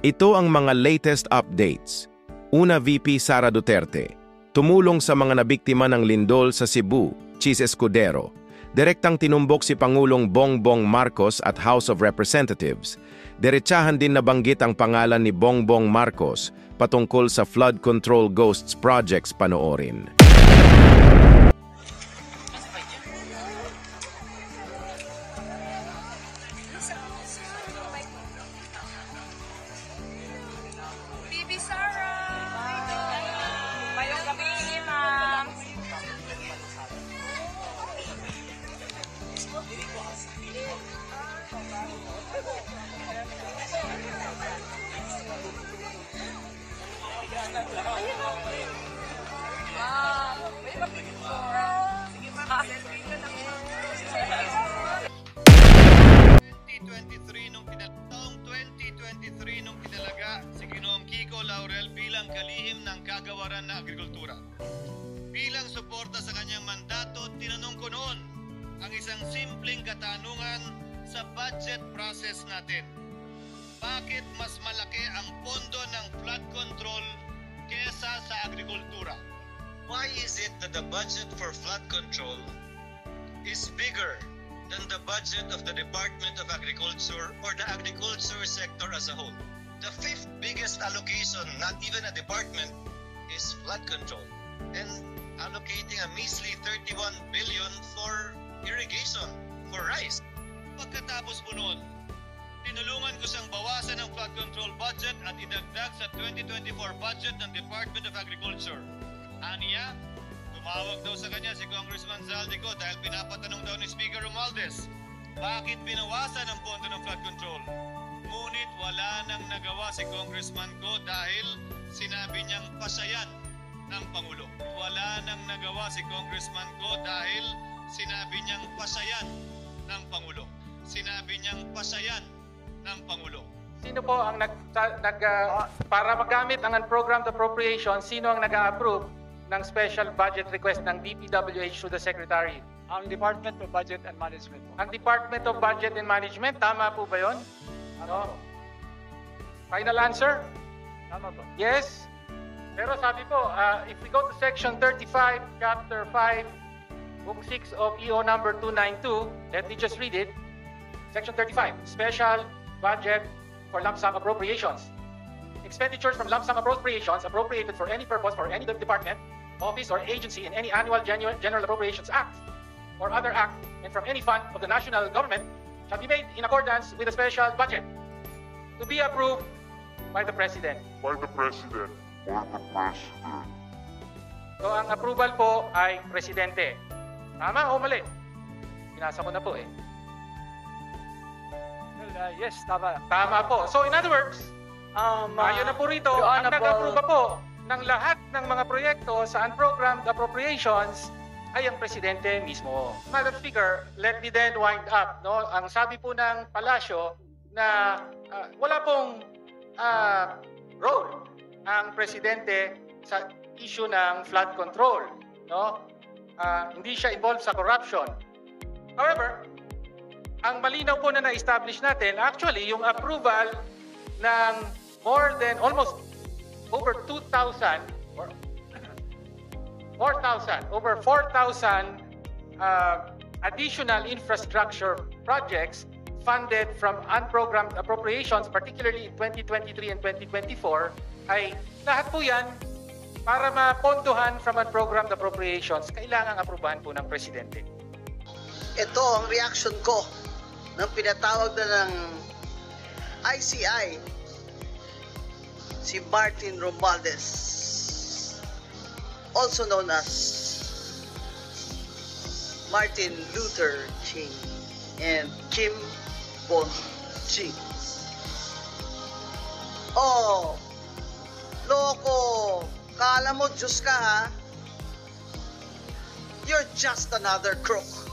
Ito ang mga latest updates. Una, VP Sara Duterte. Tumulong sa mga nabiktima ng lindol sa Cebu, Chis Escudero. Direktang tinumbok si Pangulong Bongbong Marcos at House of Representatives. Diretsahan din nabanggit ang pangalan ni Bongbong Marcos patungkol sa flood control ghosts projects panoorin. Bibi Sara! Mayong gabi, ma'am. May mapicture. Sige, ma'am. Selfie ka lang. 2023 nung tinalaga si Ginoong Kiko Laurel bilang kalihim ng kagawaran na agrikultura. Bilang suporta sa kanyang mandato, tinanong ko noon ang isang simpleng katanungan sa budget process natin. Bakit mas malaki ang pondo ng flood control kesa sa agrikultura? Why is it that the budget for flood control is bigger than the budget of the Department of Agriculture or the agriculture sector as a whole? The fifth biggest allocation, not even a department, is flood control. And allocating a measly 31 billion for irrigation, for rice. Pagkatapos po noon, tinulungan ko siyang bawasan ang flood control budget at idagdag sa 2024 budget ng Department of Agriculture. Aniya, tumawag daw sa kanya si Congressman Zaldico dahil pinapatanong daw ni Speaker Romualdez, bakit binawasan ang pondo ng flood control? Ngunit wala nang nagawa si Congressman ko dahil sinabi niyang pasayan ng Pangulo. Wala nang nagawa si Congressman ko dahil sinabi niyang pasayan ng Pangulo. Sinabi niyang pasayan ng Pangulo. Sino po ang para magamit ang unprogrammed appropriation, sino ang nag-a-approve ng special budget request ng DPWH to the Secretary? Ang Department of Budget and Management. Ang Department of Budget and Management, tama po ba yun? Ano? Final answer? Tama po. Yes? Pero sabi po, if we go to section 35, chapter 5, book 6 of EO number 292, let me just read it. Section 35, special budget for lump sum appropriations. Expenditures from lump sum appropriations appropriated for any purpose for any department, office, or agency in any annual General Appropriations Act or other act and from any fund of the national government shall be made in accordance with the special budget to be approved by the President. So ang approval po ay Presidente. Tama o mali? Binasa ko na po eh. Well, yes, tama. Tama po. So in other words, ayon na po rito, ang nag-approve po ng lahat ng mga proyekto sa unprogrammed appropriations ay ang Presidente mismo. Madam Speaker, let me then wind up. No? Ang sabi po ng Palasyo na wala pong role ang Presidente sa issue ng flood control. No? Hindi siya involved sa corruption. However, ang malinaw po na na-establish natin, actually, yung approval ng more than almost over 2,000 or 4,000, over 4,000 additional infrastructure projects funded from unprogrammed appropriations, particularly in 2023 and 2024, ay lahat po yan para mapondohan from unprogrammed appropriations, kailangang aprubahan po ng Presidente. Ito ang reaction ko nang pinatawag na ng ICI si Martin Romualdez, also known as Martin Luther King and Kim Bong-Chi. Oh, loko! Kala mo Diyos ka ha? You're just another crook.